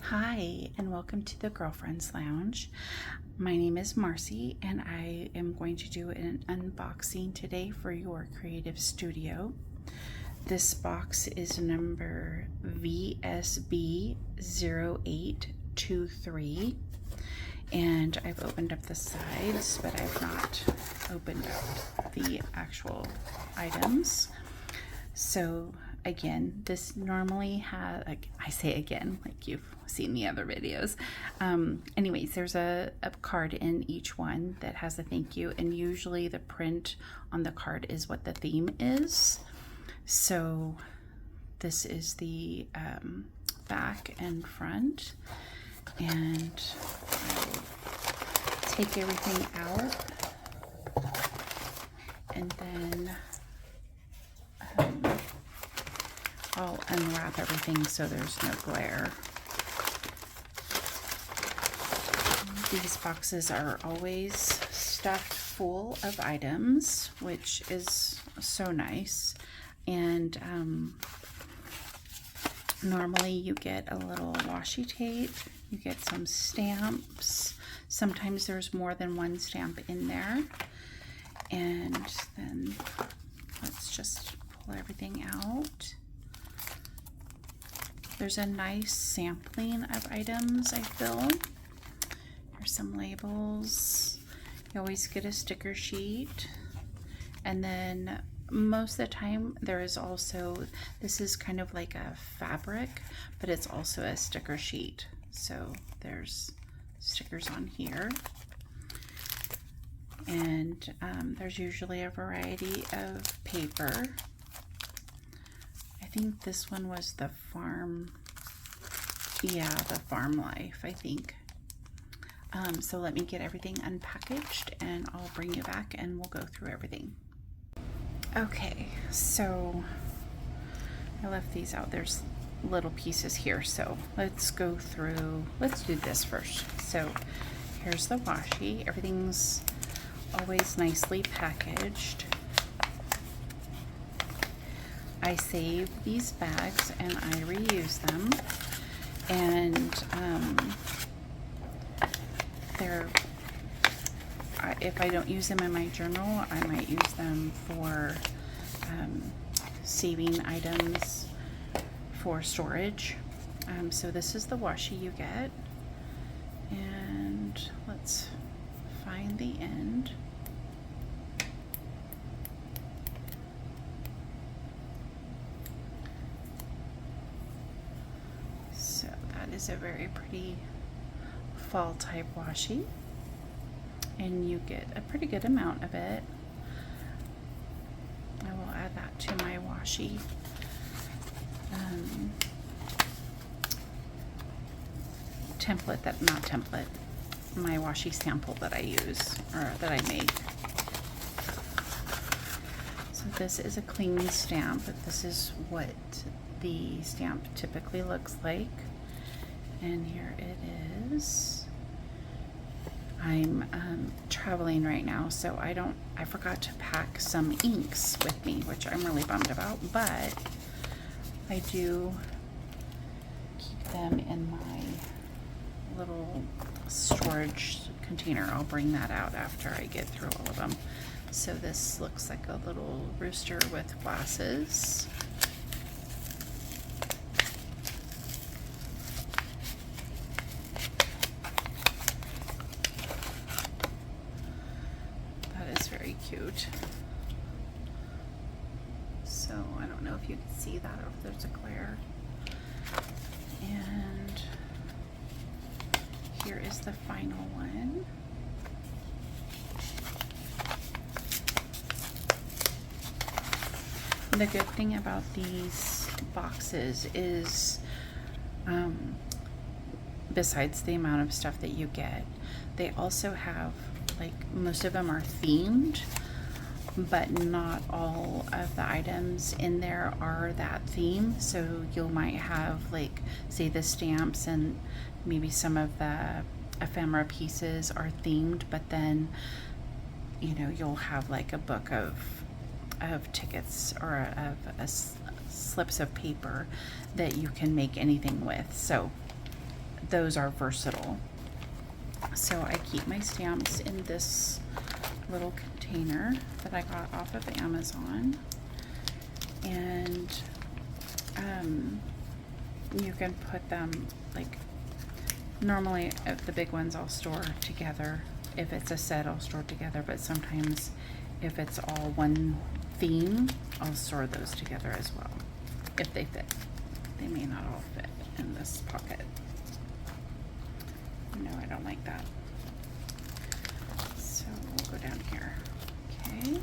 Hi, and welcome to the Girlfriends Lounge. My name is Marcy, and I am going to do an unboxing today for your creative studio. This box is number VSB0823, and I've opened up the sides, but I've not opened up the actual items. So again, this normally has, like I say again, like you've seen the other videos. Anyways, there's a card in each one that has a thank you, and usually the print on the card is what the theme is. So this is the back and front, and I'll take everything out, and then I'll unwrap everything so there's no glare. These boxes are always stuffed full of items, which is so nice. And normally you get a little washi tape, you get some stamps. Sometimes there's more than one stamp in there. And then let's just pull everything out. There's a nice sampling of items, I feel. Here's some labels. You always get a sticker sheet. And then most of the time there is also, this is kind of like a fabric, but it's also a sticker sheet. So there's stickers on here. And there's usually a variety of paper. I think this one was the farm, the Farm Life, I think. So let me get everything unpackaged and I'll bring you back and we'll go through everything. Okay, so I left these out. There's little pieces here, so let's go through, let's do this first. So here's the washi. Everything's always nicely packaged. I save these bags and I reuse them, and if I don't use them in my journal, I might use them for saving items for storage. So this is the washi you get, and let's find the end. So that is a very pretty fall type washi, and you get a pretty good amount of it. I will add that to my washi. My washi sample that I use, or that I make. So this is a clean stamp, but this is what the stamp typically looks like. And here it is. I'm traveling right now, so I forgot to pack some inks with me, which I'm really bummed about, but I do keep them in my little storage container. I'll bring that out after I get through all of them. So this looks like a little rooster with glasses. Very cute. So I don't know if you can see that or if there's a glare. And here is the final one. The good thing about these boxes is, besides the amount of stuff that you get, they also have, like, most of them are themed, but not all of the items in there are that theme. So you might have, like, say the stamps and maybe some of the ephemera pieces are themed, but then, you know, you'll have like a book of tickets or of slips of paper that you can make anything with. So those are versatile. So I keep my stamps in this little container that I got off of Amazon, and you can put them, like, normally the big ones I'll store together. If it's a set, I'll store together, but sometimes if it's all one theme, I'll store those together as well, if they fit. They may not all fit in this pocket. No, I don't like that. So we'll go down here. Okay.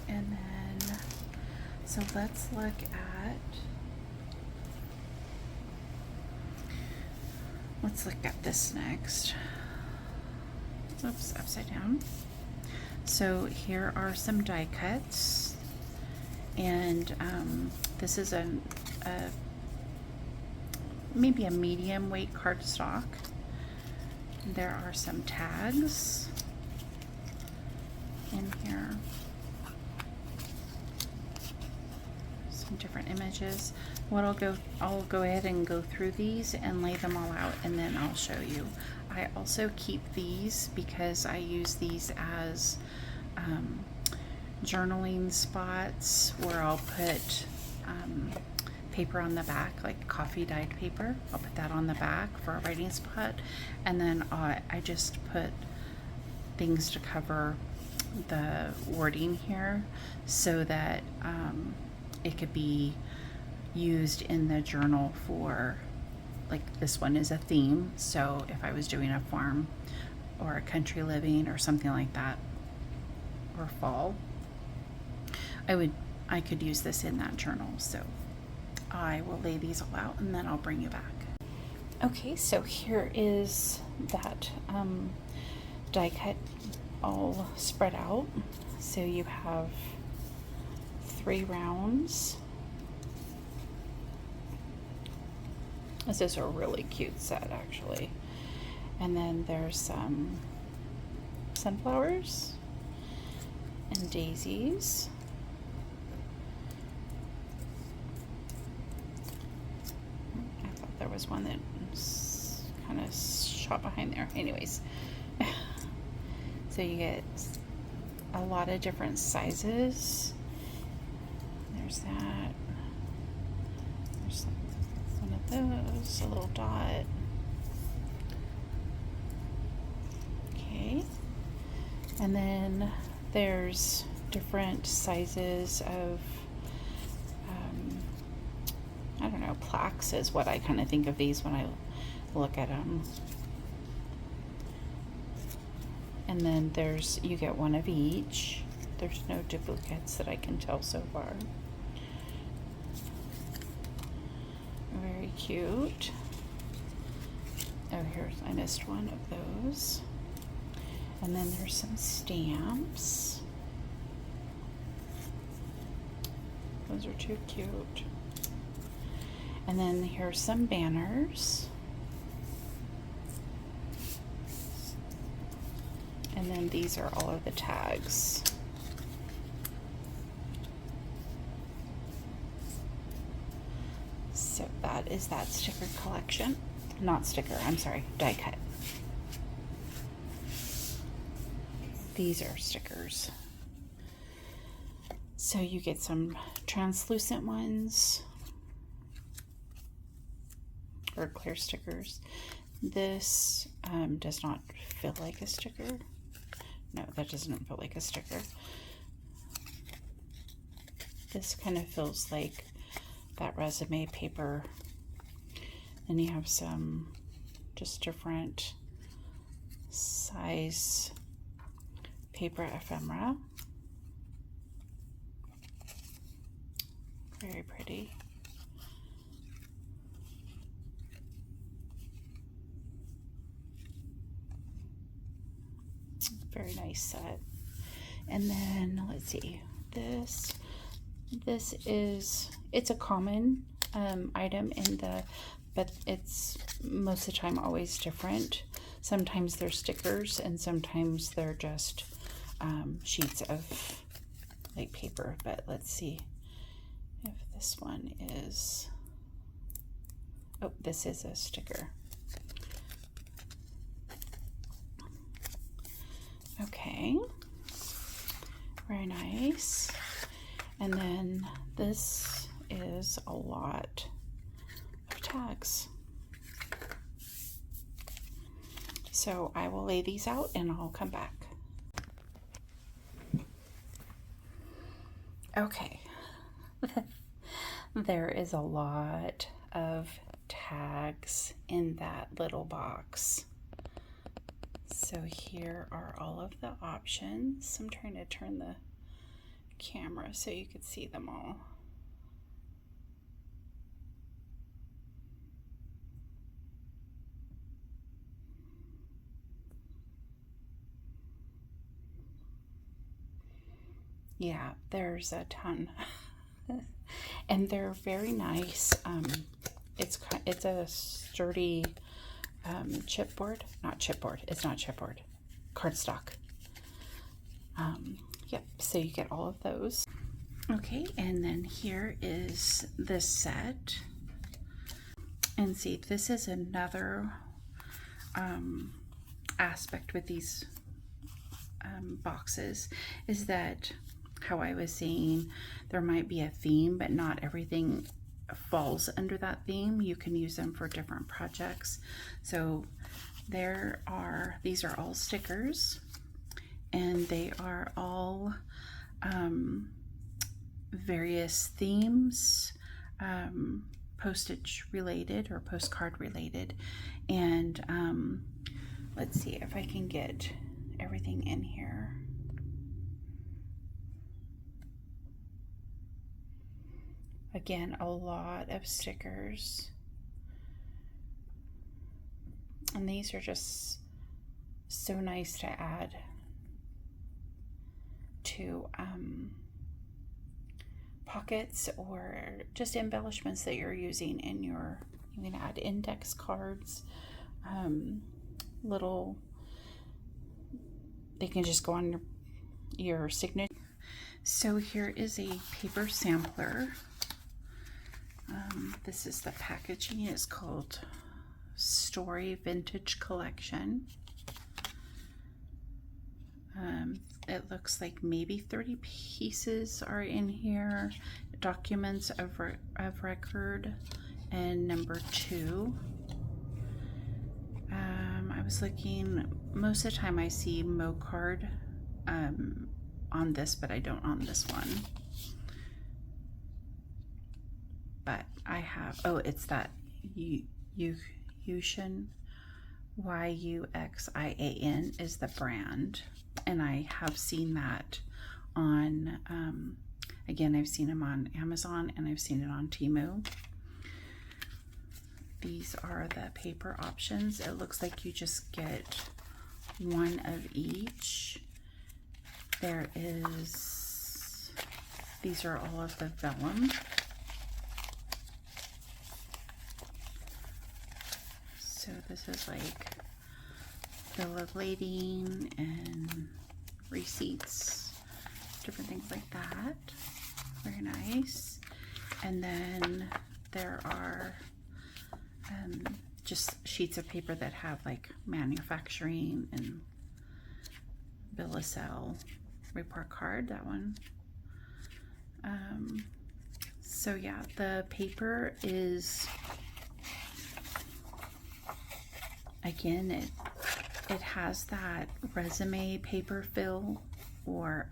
And then, so let's look at this next. Oops, upside down. So here are some die cuts, and this is maybe a medium weight cardstock. There are some tags in here, some different images. I'll go ahead and go through these and lay them all out, and then I'll show you. I also keep these because I use these as journaling spots where I'll put paper on the back, like coffee dyed paper. I'll put that on the back for a writing spot, and then I just put things to cover the wording here so that it could be used in the journal for, like, this one is a theme, so if I was doing a farm or a country living or something like that, or fall, I could use this in that journal. So I will lay these all out and then I'll bring you back. Okay, so here is that die cut all spread out. So you have 3 rounds. This is a really cute set, actually. And then there's some sunflowers and daisies. I thought there was one that kind of shot behind there. Anyways, so you get a lot of different sizes. There's that. There's one of those, a little dot. Okay. And then there's different sizes of, I don't know, plaques is what I kind of think of these when I look at them. And then you get one of each. There's no duplicates that I can tell so far. Very cute. Oh, I missed one of those. And then there's some stamps. Those are too cute. And then here's some banners. And then these are all of the tags. So that is that sticker collection. Not sticker, I'm sorry, die cut. These are stickers. So you get some translucent ones, or clear stickers. This does not feel like a sticker. No, that doesn't feel like a sticker. This kind of feels like that resume paper. Then you have some just different size paper ephemera. Very pretty. Very nice set. And then let's see, this is, it's a common item in the, but it's most of the time always different. Sometimes they're stickers and sometimes they're just sheets of like paper. But let's see if this one is, Oh, this is a sticker. Okay, very nice. And then this is a lot of tags. So I will lay these out and I'll come back. Okay, there is a lot of tags in that little box. So here are all of the options. I'm trying to turn the camera so you could see them all. Yeah, there's a ton. And they're very nice. It's a sturdy chipboard. Not chipboard. It's not chipboard. Cardstock. Yep, so you get all of those. Okay, and then here is the set. And see, this is another aspect with these boxes, is that how I was saying there might be a theme, but not everything falls under that theme. You can use them for different projects. So these are all stickers, and they are all various themes, postage related or postcard related. And let's see if I can get everything in here. Again, a lot of stickers. And these are just so nice to add to pockets or just embellishments that you're using in your, you can add index cards, little, they can just go on your signature. So here is a paper sampler. This is the packaging. It's called Story Vintage Collection. It looks like maybe 30 pieces are in here. Documents of record and number 2. I was looking, most of the time I see MoCard on this, but I don't on this one. But I have, oh, it's that Yuxian, Yuxian is the brand. And I have seen that on, again, I've seen them on Amazon and I've seen it on Temu. These are the paper options. It looks like you just get one of each. There is, these are all of the vellum. So this is like bill of lading and receipts, different things like that. Very nice. And then there are just sheets of paper that have like manufacturing and bill of sale, report card, that one. So yeah, the paper is, again, it has that resume paper fill, or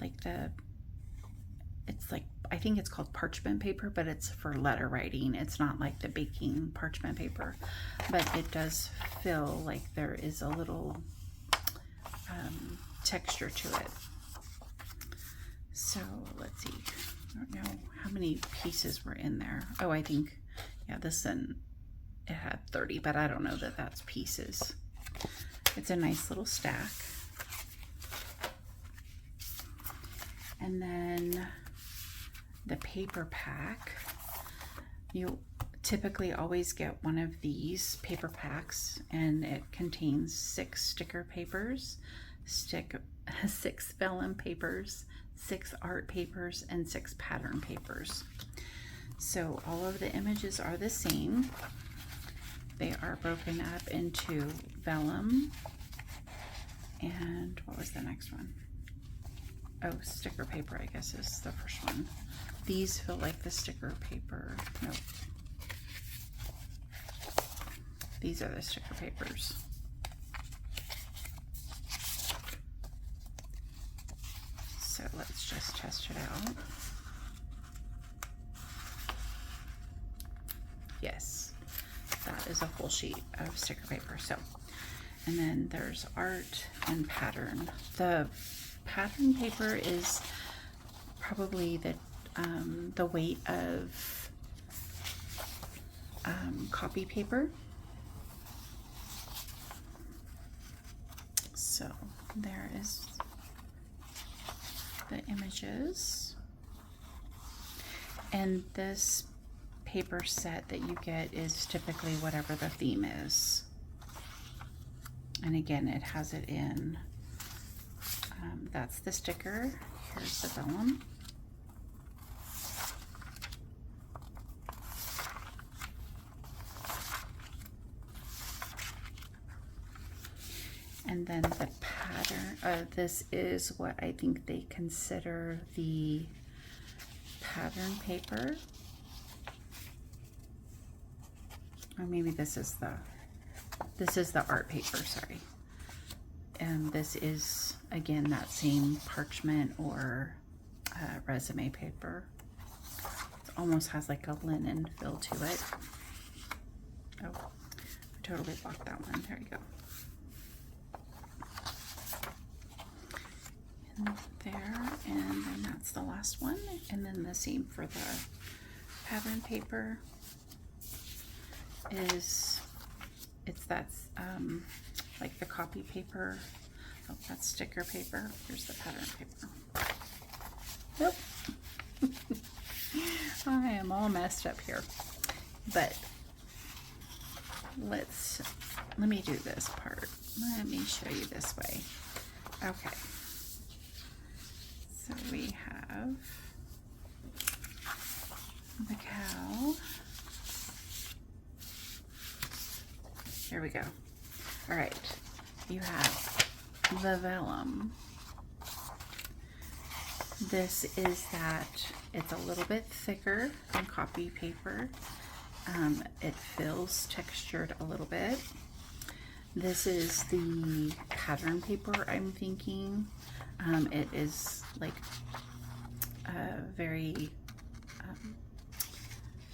like it's like, I think it's called parchment paper, but it's for letter writing. It's not like the baking parchment paper, but it does feel like there is a little texture to it. So let's see, I don't know how many pieces were in there. Oh, I think, yeah, this one, it had 30, but I don't know that that's pieces. It's a nice little stack. And then the paper pack, you typically always get one of these paper packs, and it contains 6 sticker papers, 6 vellum papers, 6 art papers, and 6 pattern papers. So all of the images are the same. They are broken up into vellum and what was the next one? Oh, sticker paper, I guess is the first one. These feel like the sticker paper. Nope. These are the sticker papers. So let's just test it out. Yes, that is a full sheet of sticker paper. So, and then there's art and pattern. The pattern paper is probably the weight of copy paper. So there is the images, and this paper set that you get is typically whatever the theme is. And again, it has it in, that's the sticker, here's the vellum. And then the pattern, this is what I think they consider the pattern paper. Or maybe this is the art paper, sorry. And this is, again, that same parchment or resume paper. It almost has like a linen feel to it. Oh, I totally blocked that one. There you go. And there, and then that's the last one. And then the same for the pattern paper. That's like the copy paper. Oh, that's sticker paper. Here's the pattern paper. Nope. I am all messed up here. But let me do this part. Let me show you this way. Okay. So we have the cow. Here we go. All right, you have the vellum. This is that, it's a little bit thicker than copy paper. It feels textured a little bit. This is the pattern paper, I'm thinking. It is like very,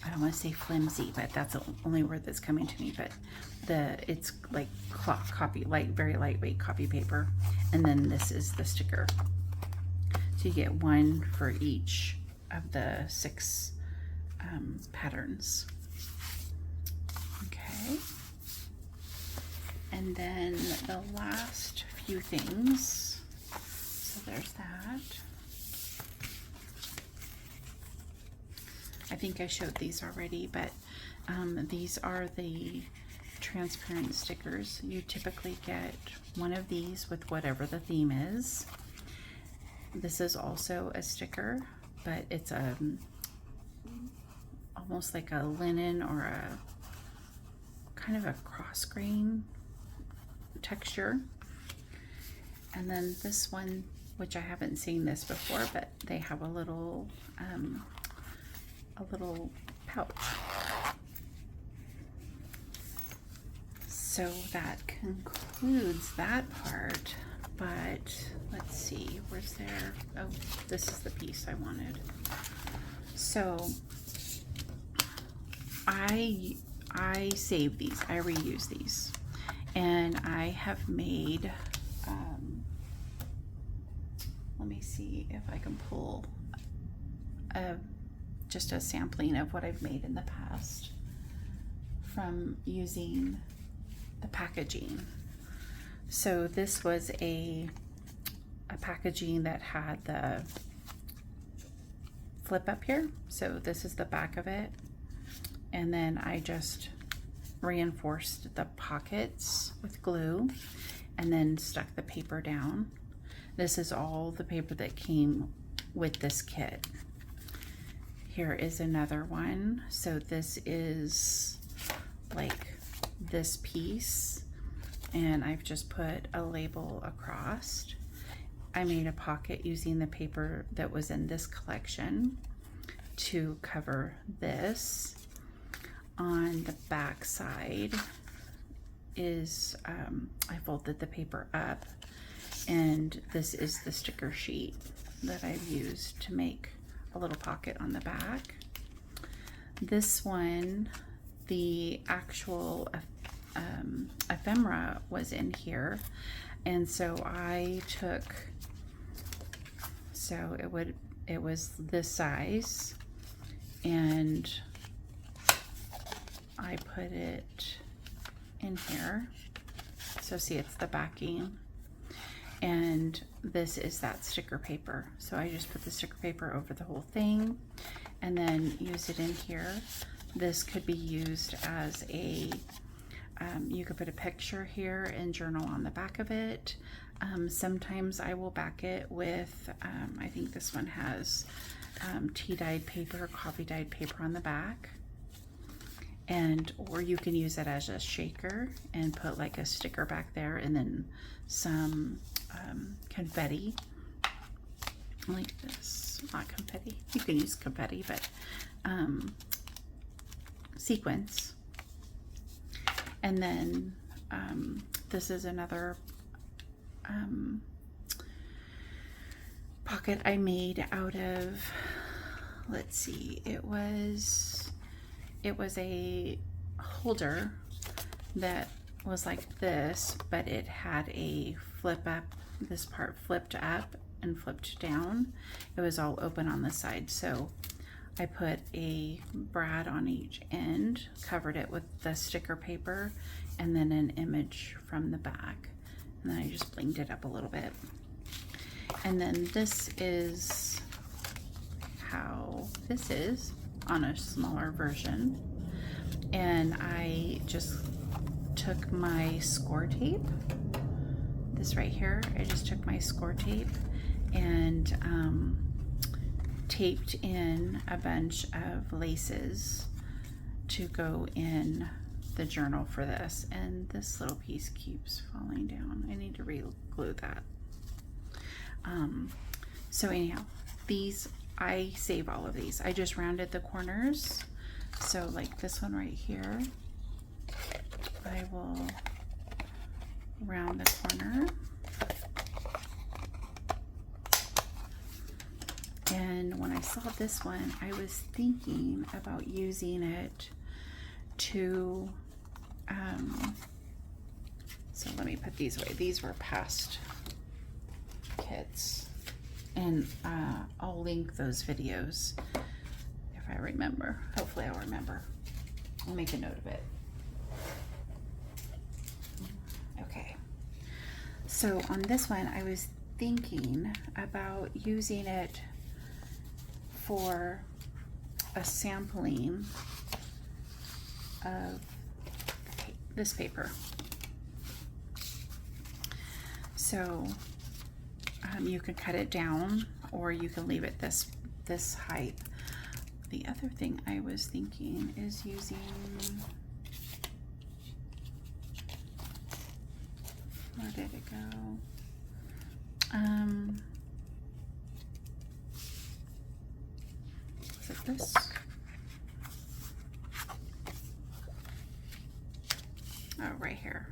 I don't want to say flimsy, but that's the only word that's coming to me. But it's like copy, very lightweight copy paper. And then this is the sticker. So you get one for each of the 6 patterns. Okay. And then the last few things. So there's that. I think I showed these already, but these are the transparent stickers. You typically get one of these with whatever the theme is. This is also a sticker, but it's almost like a linen or a kind of a cross grain texture. And then this one, which I haven't seen this before, but they have a little pouch. So that concludes that part, but let's see, where's there, oh, this is the piece I wanted. So I save these, I reuse these, and I have made, let me see if I can pull just a sampling of what I've made in the past from using the packaging. So this was a packaging that had the flip up here. So this is the back of it. And then I just reinforced the pockets with glue and then stuck the paper down. This is all the paper that came with this kit. here is another one. So this is like this piece, and I've just put a label across. I made a pocket using the paper that was in this collection to cover this. On the back side is, I folded the paper up, and this is the sticker sheet that I've used to make a little pocket on the back. This one, the actual ephemera was in here, and so I took, so it was this size, and I put it in here. So see, it's the backing, and this is that sticker paper. So I just put the sticker paper over the whole thing and then use it in here. This could be used as a, you could put a picture here and journal on the back of it. Sometimes I will back it with, I think this one has tea dyed paper, coffee dyed paper on the back. And, or you can use it as a shaker and put like a sticker back there, and then some confetti like this. Not confetti, you can use confetti, but sequins. And then this is another pocket I made out of, let's see, it was a holder that was like this, but it had a flip up. This part flipped up and flipped down. It was all open on the side. So I put a brad on each end, covered it with the sticker paper, and then an image from the back. And then I just blinged it up a little bit. And then this is how this is on a smaller version. And I just took my score tape, this right here, I just took my score tape and taped in a bunch of laces to go in the journal for this. And this little piece keeps falling down. I need to re-glue that. So anyhow, these, I save all of these. I just rounded the corners. So like this one right here, I will round the corner. And when I saw this one, I was thinking about using it to, so let me put these away. These were past kits. And I'll link those videos if I remember. Hopefully I'll remember. I'll make a note of it. Okay. So on this one, I was thinking about using it for a sampling of this paper. So you can cut it down, or you can leave it this height. The other thing I was thinking is using, where did it go? Is it this? Oh, right here.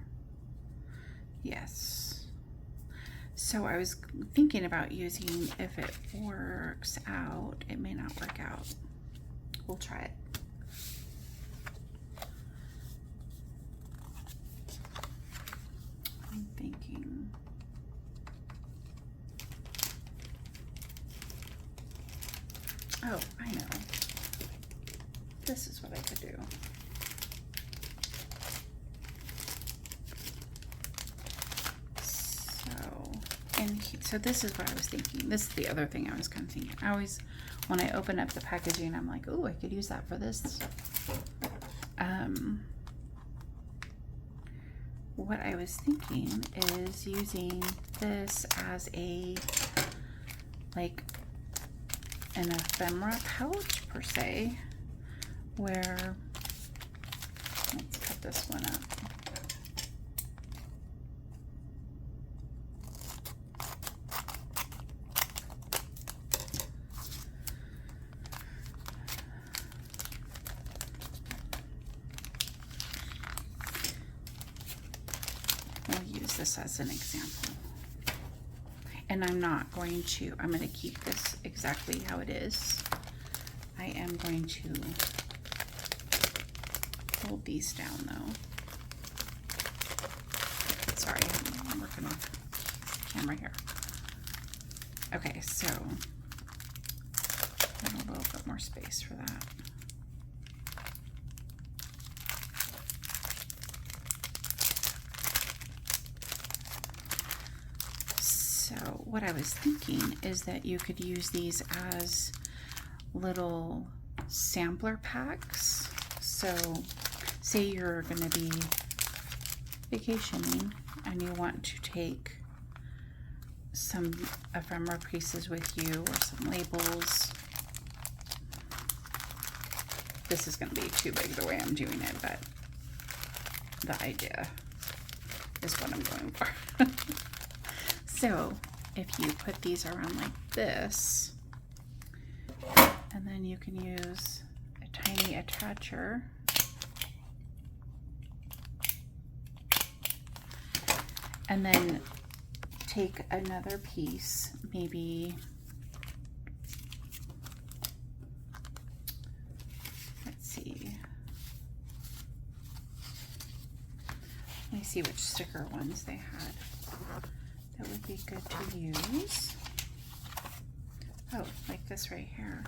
Yes. So I was thinking about using, if it works out, it may not work out. We'll try it. I'm thinking. Oh, I know. This is what I could do. So this is what I was thinking. This is the other thing I was kind of thinking. I always, when I open up the packaging, I'm like, oh, I could use that for this. What I was thinking is using this as a, like, an ephemera pouch per se, where, let's cut this one up. We'll use this as an example. And I'm going to keep this exactly how it is. I am going to fold these down though. Sorry, I'm working off camera here. Okay, so a little bit more space for that. So what I was thinking is that you could use these as little sampler packs. So say you're going to be vacationing and you want to take some ephemera pieces with you or some labels. This is going to be too big the way I'm doing it, but the idea is what I'm going for. So if you put these around like this, and then you can use a tiny attacher. And then take another piece, maybe, let's see. Let me see which sticker ones they had that would be good to use. Oh, like this right here.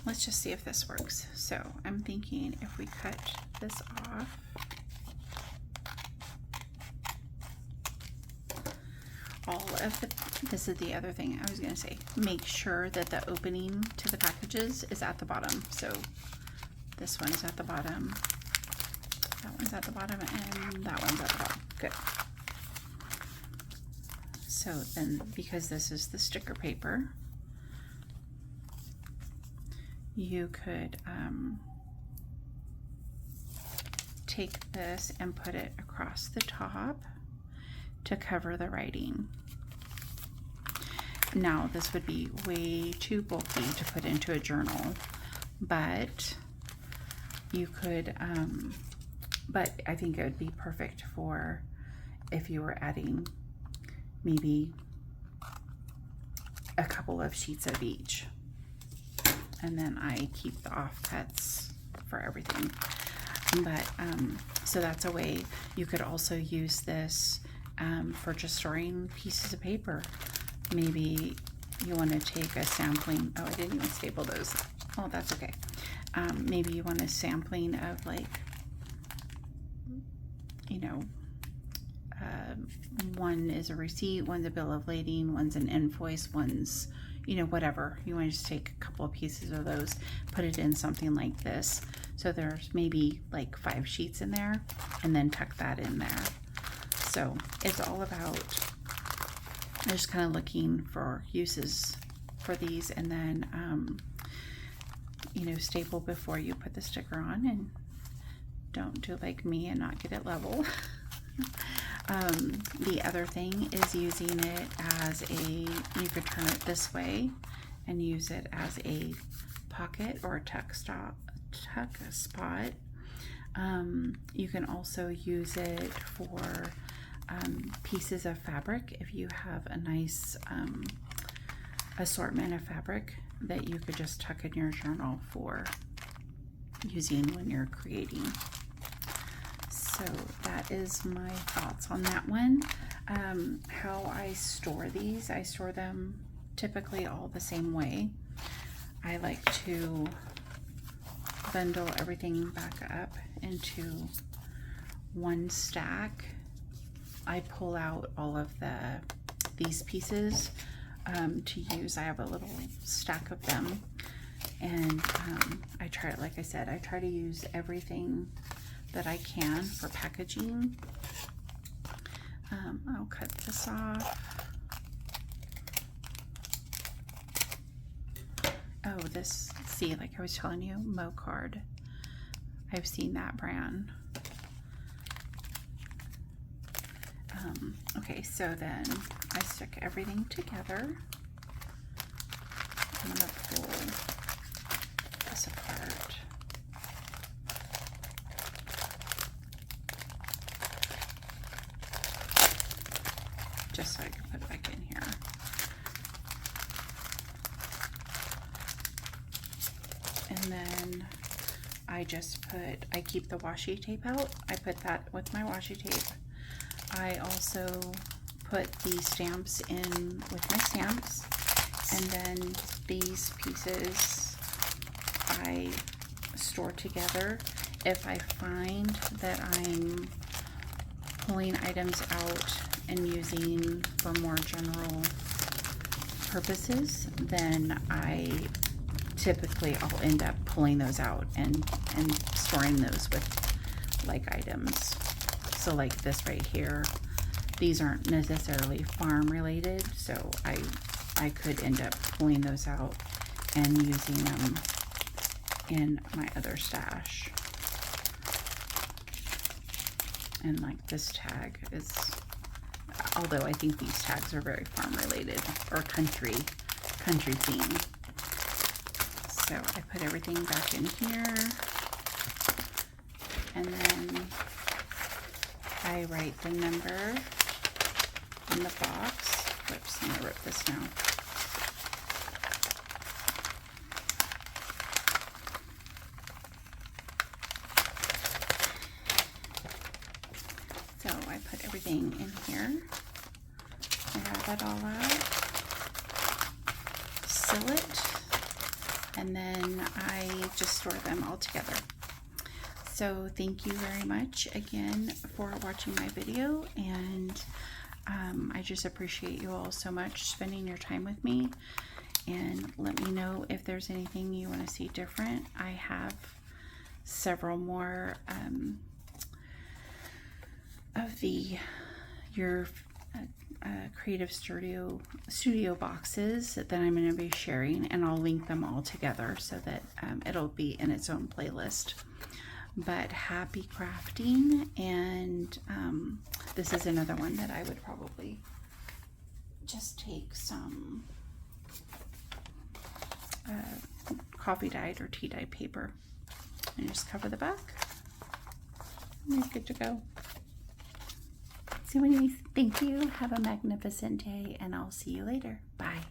Let's just see if this works. So I'm thinking if we cut this off, this is the other thing I was going to say, make sure that the opening to the packages is at the bottom. So this one's at the bottom, that one's at the bottom, and that one's at the bottom. Good. So then, because this is the sticker paper, you could take this and put it across the top to cover the writing. Now, this would be way too bulky to put into a journal, but you could, but I think it would be perfect for if you were adding maybe a couple of sheets of each. And then I keep the offcuts for everything. But, so that's a way. You could also use this for just storing pieces of paper. Maybe you want to take a sampling. Oh, I didn't even staple those. Oh, that's okay. Maybe you want a sampling of, like, you know, one is a receipt, one's a bill of lading, one's an invoice, one's, you know, whatever. You want to just take a couple of pieces of those, put it in something like this. So there's maybe like 5 sheets in there, and then tuck that in there. So it's all about just kind of looking for uses for these, and then, you know, staple before you put the sticker on, and don't do like me and not get it level. The other thing is using it as you could turn it this way and use it as a pocket or a tuck spot. You can also use it for pieces of fabric. If you have a nice assortment of fabric that you could just tuck in your journal for using when you're creating. So that is my thoughts on that one. How I store these, I store them typically all the same way. I like to bundle everything back up into one stack. I pull out all of these pieces to use. I have a little stack of them, And I try, like I said, I try to use everything that I can for packaging. I'll cut this off. Oh, this, see, like I was telling you, Mocard. I've seen that brand. Okay, so then I stick everything together. I'm gonna pull this apart. Just so I can put it back in here. And then I just put, I keep the washi tape out. I put that with my washi tape. I also put the stamps in with my stamps. And then these pieces I store together. If I find that I'm pulling items out and using for more general purposes, then I'll end up pulling those out and storing those with like items. So like this right here, these aren't necessarily farm related, so I could end up pulling those out and using them in my other stash. And like this tag is, although I think these tags are very farm related or country themed. So I put everything back in here, and then I write the number in the box. Whoops, I'm gonna rip this now. So I put everything in here. I wrap it all out, seal it, and then I just store them all together. So thank you very much again for watching my video, and I just appreciate you all so much spending your time with me. And let me know if there's anything you want to see different. I have several more of your Creative Studio boxes that I'm going to be sharing, and I'll link them all together so that it'll be in its own playlist. But happy crafting, and this is another one that I would probably just take some coffee dyed or tea dyed paper and just cover the back, and it's good to go. So anyways, thank you, have a magnificent day, and I'll see you later. Bye.